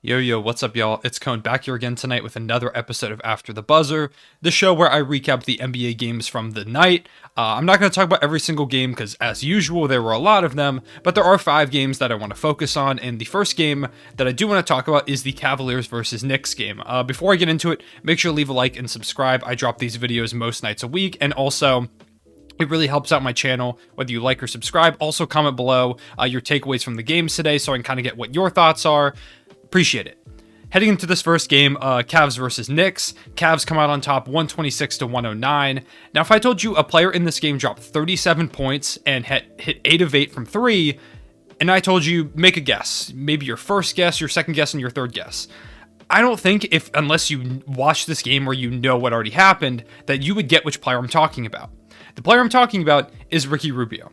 Yo, what's up, y'all? It's Cone back here again tonight with another episode of After the Buzzer, the show where I recap the NBA games from the night. I'm not going to talk about every single game because, as usual, there were a lot of them, but there are 5 games that I want to focus on, and the first game that I do want to talk about is the Cavaliers versus Knicks game. Before I get into it, make sure to leave a like and subscribe. I drop these videos most nights a week, and also it really helps out my channel, whether you like or subscribe. Also, comment below your takeaways from the games today so I can kind of get what your thoughts are. Appreciate it. Heading into this first game, Cavs versus Knicks. Cavs come out on top 126 to 109. Now, if I told you a player in this game dropped 37 points and hit 8 of 8 from 3, and I told you make a guess, maybe your first guess, your second guess, and your third guess, I don't think unless you watch this game or you know what already happened, that you would get which player I'm talking about. The player I'm talking about is Ricky Rubio.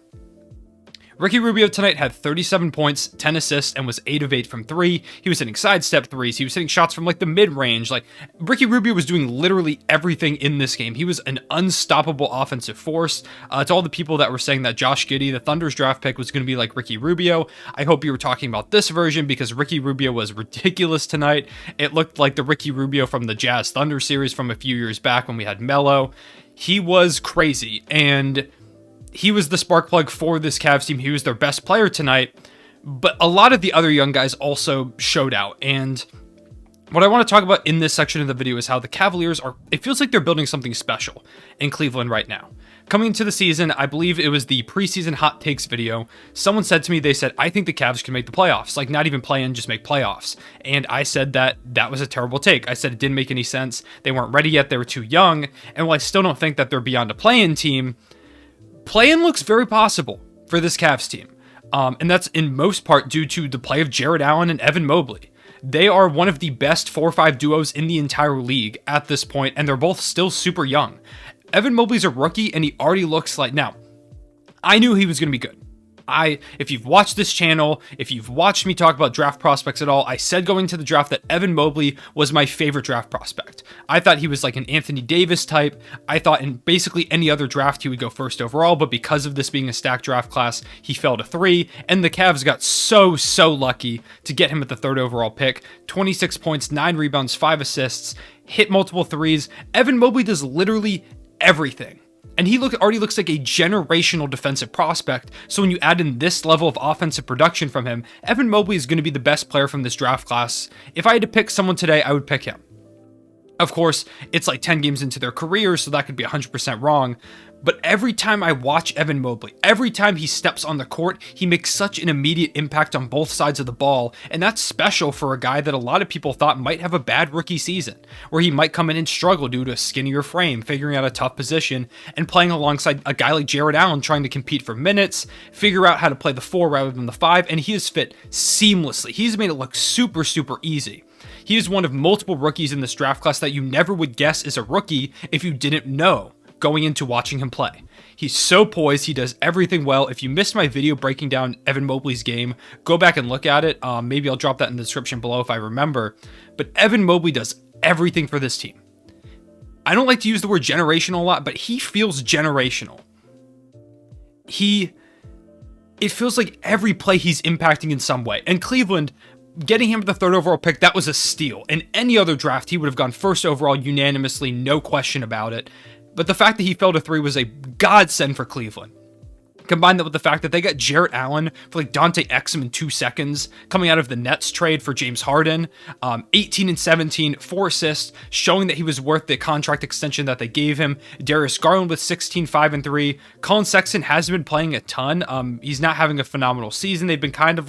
Ricky Rubio tonight had 37 points, 10 assists, and was 8 of 8 from 3. He was hitting sidestep threes. He was hitting shots from the mid-range. Ricky Rubio was doing literally everything in this game. He was an unstoppable offensive force. To all the people that were saying that Josh Giddey, the Thunder's draft pick, was going to be like Ricky Rubio, I hope you were talking about this version because Ricky Rubio was ridiculous tonight. It looked like the Ricky Rubio from the Jazz Thunder series from a few years back when we had Melo. He was crazy, and he was the spark plug for this Cavs team. He was their best player tonight, but a lot of the other young guys also showed out. And what I want to talk about in this section of the video is how the Cavaliers it feels like they're building something special in Cleveland right now. Coming into the season, I believe it was the preseason hot takes video. Someone said to me, they said, I think the Cavs can make the playoffs. Not even play in, just make playoffs. And I said that was a terrible take. I said it didn't make any sense. They weren't ready yet. They were too young. And while I still don't think that they're beyond a play-in team, play-in looks very possible for this Cavs team, and that's in most part due to the play of Jarrett Allen and Evan Mobley. They are one of the best 4-5 duos in the entire league at this point, and they're both still super young. Evan Mobley's a rookie, and he already looks like... Now, I knew he was going to be good. If you've watched this channel, if you've watched me talk about draft prospects at all, I said going to the draft that Evan Mobley was my favorite draft prospect. I thought he was like an Anthony Davis type. I thought in basically any other draft he would go first overall, but because of this being a stacked draft class, he fell to 3, and the Cavs got so lucky to get him at the 3rd overall pick. 26 points, 9 rebounds, 5 assists, hit multiple threes. Evan Mobley does literally everything. And he already looks like a generational defensive prospect, so when you add in this level of offensive production from him, Evan Mobley is going to be the best player from this draft class. If I had to pick someone today, I would pick him. Of course, it's like 10 games into their career, so that could be 100% wrong. But every time I watch Evan Mobley, every time he steps on the court, he makes such an immediate impact on both sides of the ball. And that's special for a guy that a lot of people thought might have a bad rookie season, where he might come in and struggle due to a skinnier frame, figuring out a tough position, and playing alongside a guy like Jarrett Allen trying to compete for minutes, figure out how to play the 4 rather than the 5, and he has fit seamlessly. He's made it look super easy. He is one of multiple rookies in this draft class that you never would guess is a rookie if you didn't know going into watching him play. He's so poised, he does everything well. If you missed my video breaking down Evan Mobley's game, go back and look at it. Maybe I'll drop that in the description below if I remember. But Evan Mobley does everything for this team. I don't like to use the word generational a lot, but he feels generational. It feels like every play he's impacting in some way. And Cleveland, getting him at the 3rd overall pick, that was a steal. In any other draft, he would have gone 1st overall unanimously, no question about it. But the fact that he fell to 3 was a godsend for Cleveland. Combine that with the fact that they got Jarrett Allen for Dante Exum in 2 seconds, coming out of the Nets trade for James Harden, 18 and 17, 4 assists, showing that he was worth the contract extension that they gave him. Darius Garland with 16, 5 and 3. Colin Sexton hasn't been playing a ton. He's not having a phenomenal season. They've been kind of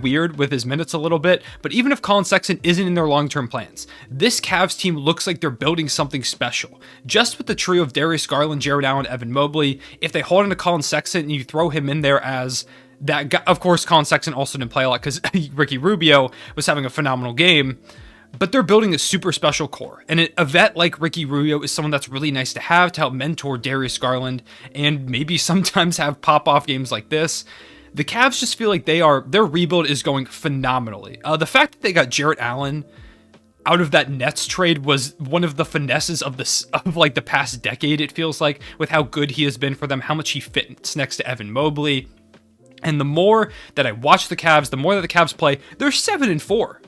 weird with his minutes a little bit, but even if Colin Sexton isn't in their long-term plans, this Cavs team looks like they're building something special. Just with the trio of Darius Garland, Jarrett Allen, Evan Mobley, if they hold on to Colin Sexton and you throw him in there as that guy, of course, Colin Sexton also didn't play a lot because Ricky Rubio was having a phenomenal game, but they're building a super special core. And a vet like Ricky Rubio is someone that's really nice to help mentor Darius Garland and maybe sometimes have pop-off games like this. The Cavs just feel like their rebuild is going phenomenally. The fact that they got Jarrett Allen out of that Nets trade was one of the finesses of the past decade, it feels like, with how good he has been for them, how much he fits next to Evan Mobley. And the more that I watch the Cavs, the more that the Cavs play, they're 7-4.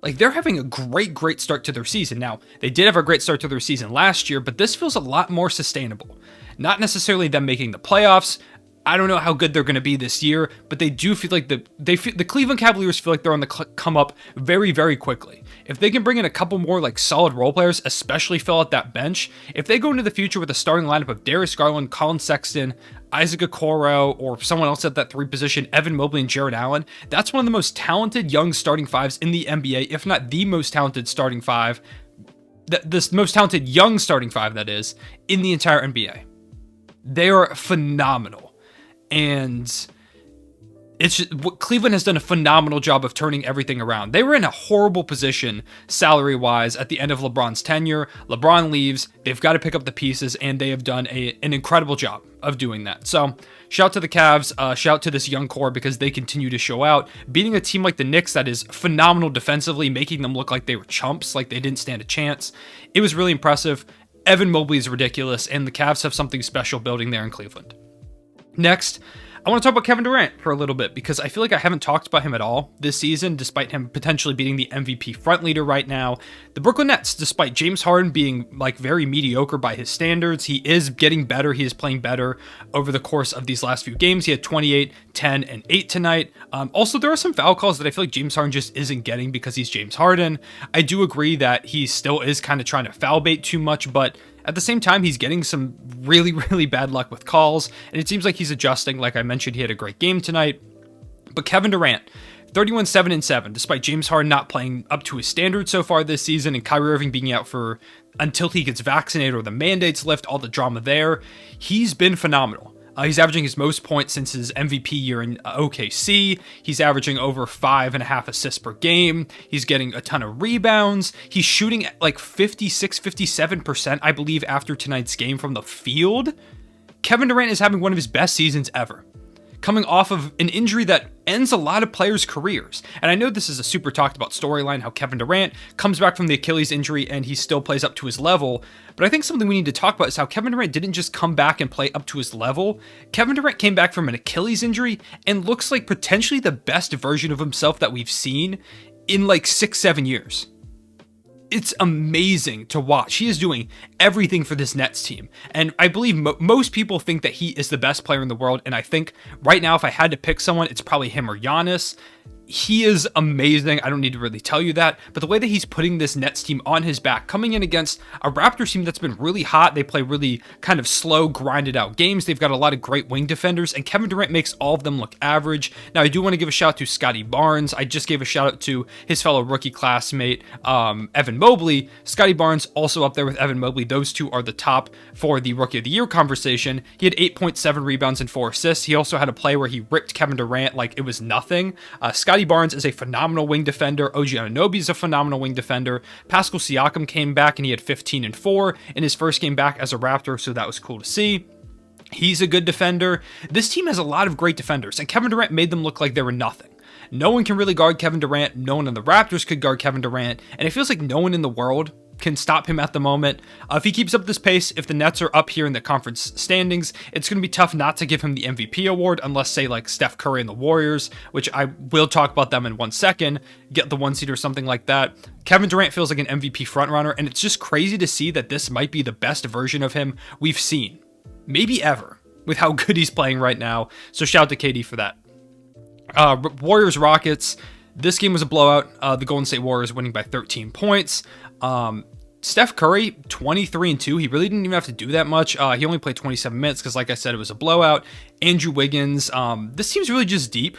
Like, they're having a great start to their season. Now, they did have a great start to their season last year, but this feels a lot more sustainable. Not necessarily them making the playoffs. I don't know how good they're going to be this year, but they do feel like the Cleveland Cavaliers feel like they're on the come up very quickly. If they can bring in a couple more like solid role players, especially fill out that bench, if they go into the future with a starting lineup of Darius Garland, Colin Sexton, Isaac Okoro, or someone else at that 3 position, Evan Mobley and Jared Allen, that's one of the most talented young starting fives in the NBA, if not the most talented starting five, the most talented young starting five, that is, in the entire NBA. They are phenomenal. And it's just, Cleveland has done a phenomenal job of turning everything around. They were in a horrible position salary-wise at the end of LeBron's tenure. LeBron leaves, they've got to pick up the pieces, and they have done an incredible job of doing that. So, shout to the Cavs, shout to this young core, because they continue to show out. Beating a team like the Knicks that is phenomenal defensively, making them look like they were chumps, like they didn't stand a chance. It was really impressive. Evan Mobley is ridiculous, and the Cavs have something special building there in Cleveland. Next, I want to talk about Kevin Durant for a little bit, because I feel like I haven't talked about him at all this season, despite him potentially being the MVP front leader right now. The Brooklyn Nets, despite James Harden being like very mediocre by his standards, he is getting better. He is playing better over the course of these last few games. He had 28, 10, and 8 tonight. Also, there are some foul calls that I feel like James Harden just isn't getting because he's James Harden. I do agree that he still is kind of trying to foul bait too much, but at the same time, he's getting some really bad luck with calls, and it seems like he's adjusting. Like I mentioned, he had a great game tonight. But Kevin Durant, 31, 7, and 7, despite James Harden not playing up to his standards so far this season, and Kyrie Irving being out for until he gets vaccinated or the mandates lift, all the drama there. He's been phenomenal. He's averaging his most points since his MVP year in OKC. He's averaging over 5.5 assists per game. He's getting a ton of rebounds. He's shooting at like 56, 57%, I believe, after tonight's game from the field. Kevin Durant is having one of his best seasons ever, coming off of an injury that ends a lot of players' careers. And I know this is a super talked about storyline, how Kevin Durant comes back from the Achilles injury and he still plays up to his level. But I think something we need to talk about is how Kevin Durant didn't just come back and play up to his level. Kevin Durant came back from an Achilles injury and looks like potentially the best version of himself that we've seen in like 6-7 years. It's amazing to watch. He is doing everything for this Nets team. And I believe most people think that he is the best player in the world. And I think right now, if I had to pick someone, it's probably him or Giannis. He is amazing. I don't need to really tell you that, but the way that he's putting this Nets team on his back, coming in against a Raptors team that's been really hot. They play really kind of slow, grinded out games. They've got a lot of great wing defenders, and Kevin Durant makes all of them look average. Now, I do want to give a shout out to Scotty Barnes. I just gave a shout out to his fellow rookie classmate, Evan Mobley. Scotty Barnes also up there with Evan Mobley. Those two are the top for the Rookie of the Year conversation. He had 8.7 rebounds and 4 assists. He also had a play where he ripped Kevin Durant like it was nothing. Scotty Barnes is a phenomenal wing defender. OG Anunoby is a phenomenal wing defender. Pascal Siakam came back and he had 15 and 4 in his first game back as a Raptor, so that was cool to see. He's a good defender. This team has a lot of great defenders, and Kevin Durant made them look like they were nothing. No one can really guard Kevin Durant. No one on the Raptors could guard Kevin Durant, and it feels like no one in the world can stop him at the moment. If he keeps up this pace, if the Nets are up here in the conference standings, it's going to be tough not to give him the MVP award, unless, say, like Steph Curry and the Warriors, which I will talk about them in 1 second, get the 1 seed or something like that. Kevin Durant feels like an MVP frontrunner, and it's just crazy to see that this might be the best version of him we've seen, maybe ever, with how good he's playing right now. So shout out to KD for that. Warriors-Rockets. This game was a blowout. The Golden State Warriors winning by 13 points. Steph Curry, 23 and 2. He really didn't even have to do that much. He only played 27 minutes because, like I said, it was a blowout. Andrew Wiggins, this team's really just deep.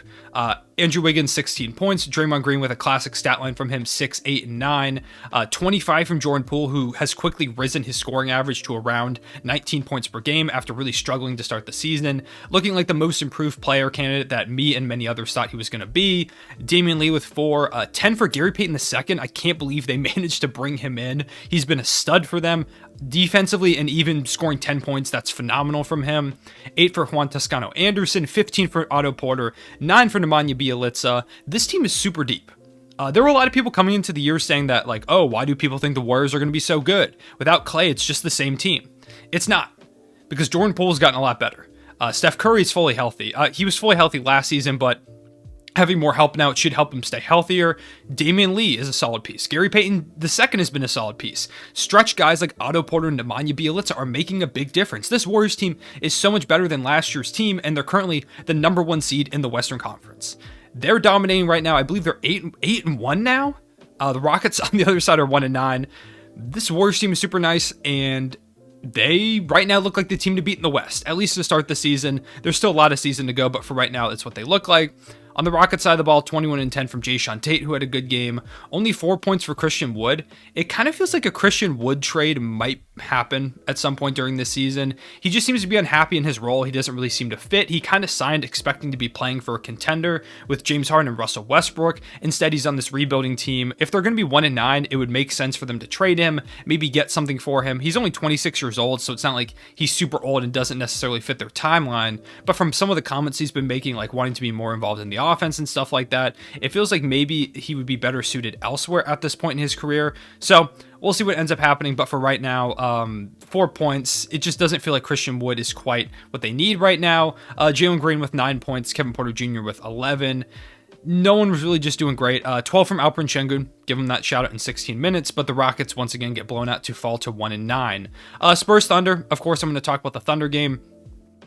Andrew Wiggins, 16 points. Draymond Green with a classic stat line from him, 6, 8, and 9. 25 from Jordan Poole, who has quickly risen his scoring average to around 19 points per game after really struggling to start the season. Looking like the most improved player candidate that me and many others thought he was going to be. Damian Lee with 4. 10 for Gary Payton II. I can't believe they managed to bring him in. He's been a stud for them defensively, and even scoring 10 points. That's phenomenal from him. 8 for Juan Toscano Anderson. 15 for Otto Porter. 9 for Nemanja Bjelica. This team is super deep. There were a lot of people coming into the year saying that, like, oh, why do people think the Warriors are going to be so good? Without Klay, it's just the same team. It's not, because Jordan Poole's gotten a lot better. Steph Curry's fully healthy. He was fully healthy last season, but Having more help now, it should help him stay healthier. Damian Lee is a solid piece. Gary Payton II has been a solid piece. Stretch guys like Otto Porter and Nemanja Bjelica are making a big difference. This Warriors team is so much better than last year's team, and they're currently the number 1 seed in the Western Conference. They're dominating right now. I believe they're 8-1 now. The Rockets on the other side are 1-9. This Warriors team is super nice, and they right now look like the team to beat in the West, at least to start the season. There's still a lot of season to go, but for right now, that's what they look like. On the Rocket side of the ball, 21-10 from Jayshawn Tate, who had a good game. Only 4 points for Christian Wood. It kind of feels like a Christian Wood trade might happen at some point during this season. He just seems to be unhappy in his role. He doesn't really seem to fit. He kind of signed expecting to be playing for a contender with James Harden and Russell Westbrook. Instead, he's on this rebuilding team. If they're going to be 1-9, it would make sense for them to trade him, maybe get something for him. He's only 26 years old, so it's not like he's super old and doesn't necessarily fit their timeline. But from some of the comments he's been making, like wanting to be more involved in the offense and stuff like that, it feels like maybe he would be better suited elsewhere at this point in his career. So we'll see what ends up happening. But for right now, 4 points. It just doesn't feel like Christian Wood is quite what they need right now. Jalen Green with 9 points, Kevin Porter Jr. with 11. No one was really just doing great. 12 from Alperen Şengün, give him that shout out in 16 minutes, but the Rockets once again get blown out to fall to 1-9. Spurs Thunder, of course, I'm going to talk about the Thunder game.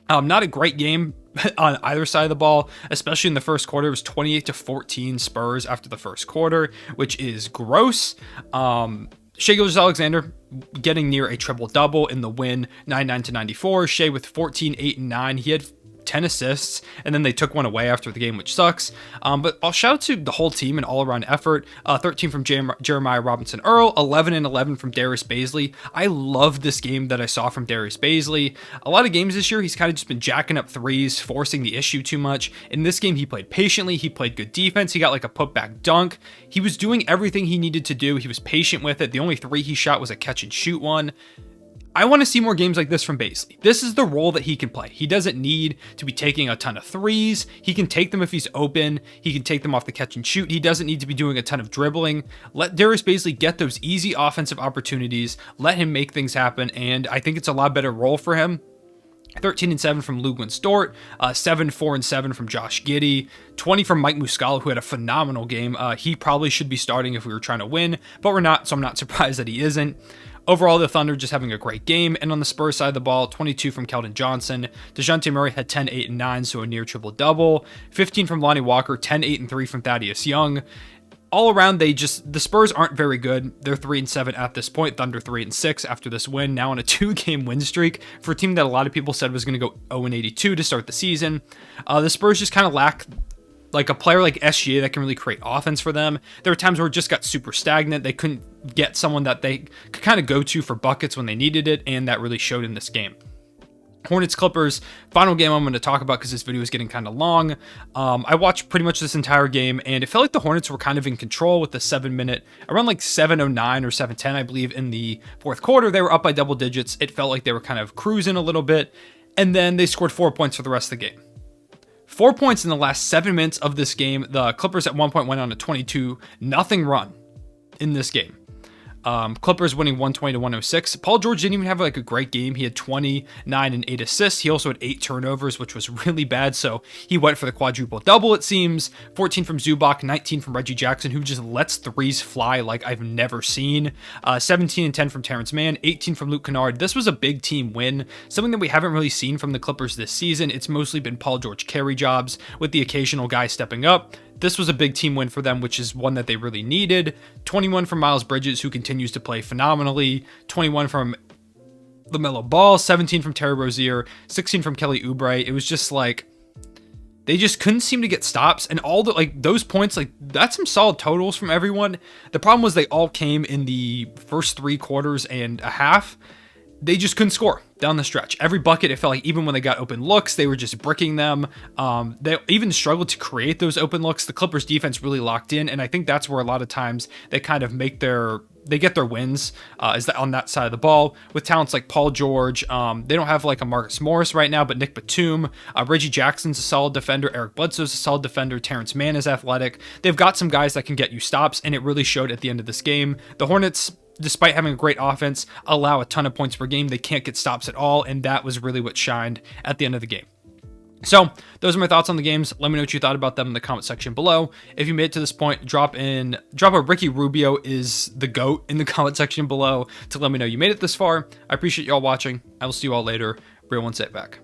Not a great game on either side of the ball, especially in the first quarter. It was 28-14 Spurs after the first quarter, which is gross. Shai Gilgeous-Alexander getting near a triple-double in the win, 99-94. Shai with 14, 8, and 9. He had 10 assists, and then they took one away after the game, which sucks. But I'll shout out to the whole team, an all-around effort. 13 from Jeremiah Robinson Earl, 11 and 11 from Darius Bazley. I love this game that I saw from Darius Bazley. A lot of games this year, he's kind of just been jacking up threes, forcing the issue too much. In this game, he played patiently. He played good defense. He got like a putback dunk. He was doing everything he needed to do. He was patient with it. The only three he shot was a catch-and-shoot one. I want to see more games like this from Bazley. This is the role that he can play. He doesn't need to be taking a ton of threes. He can take them if he's open. He can take them off the catch and shoot. He doesn't need to be doing a ton of dribbling. Let Darius Bazley get those easy offensive opportunities. Let him make things happen, and I think it's a lot better role for him. 13-7 from Luguentz Dort, 7, 4, and 7 from Josh Giddey, 20 from Mike Muscala, who had a phenomenal game. He probably should be starting if we were trying to win, but we're not, so I'm not surprised that he isn't. Overall, the Thunder just having a great game. And on the Spurs side of the ball, 22 from Keldon Johnson. DeJounte Murray had 10, 8, and 9, so a near triple-double. 15 from Lonnie Walker, 10, 8, and 3 from Thaddeus Young. All around, the Spurs aren't very good. They're 3-7 at this point. Thunder 3-6 after this win. Now on a 2-game win streak for a team that a lot of people said was going to go 0-82 to start the season. The Spurs just kind of lack like a player like SGA that can really create offense for them. There were times where it just got super stagnant. They couldn't get someone that they could kind of go to for buckets when they needed it, and that really showed in this game. Hornets Clippers, final game I'm going to talk about because this video is getting kind of long. I watched pretty much this entire game, and it felt like the Hornets were kind of in control with the 7-minute, around like 7:09 or 7:10, I believe, in the fourth quarter. They were up by double digits. It felt like they were kind of cruising a little bit, and then they scored 4 points for the rest of the game. 4 points in the last 7 minutes of this game. The Clippers at one point went on a 22-0 run in this game. Clippers winning 120-106. Paul George didn't even have like a great game. He had 29 and 8 assists. He also had 8 turnovers, which was really bad. So he went for the quadruple double, it seems. 14 from Zubac, 19 from Reggie Jackson, who just lets threes fly like I've never seen. 17 and 10 from Terrence Mann, 18 from Luke Kennard. This was a big team win, something that we haven't really seen from the Clippers this season. It's mostly been Paul George carry jobs with the occasional guy stepping up. This was a big team win for them, which is one that they really needed. 21 from Miles Bridges, who continues to play phenomenally. 21 from LaMelo Ball. 17 from Terry Rozier. 16 from Kelly Oubre. It was just like they just couldn't seem to get stops. And all the those points, that's some solid totals from everyone. The problem was they all came in the first 3 quarters and a half. They just couldn't score down the stretch. Every bucket, it felt like even when they got open looks, they were just bricking them. They even struggled to create those open looks. The Clippers defense really locked in, and I think that's where a lot of times they kind of they get their wins is that on that side of the ball with talents like Paul George. They don't have like a Marcus Morris right now, but Nick Batum, Reggie Jackson's a solid defender. Eric Bledsoe's a solid defender. Terrence Mann is athletic. They've got some guys that can get you stops, and it really showed at the end of this game. The Hornets, despite having a great offense, allow a ton of points per game. They can't get stops at all, and that was really what shined at the end of the game. So those are my thoughts on the games. Let me know what you thought about them in the comment section below. If you made it to this point, drop a Ricky Rubio is the GOAT in the comment section below to let me know you made it this far. I appreciate y'all watching. I will see you all later. Real One Set back.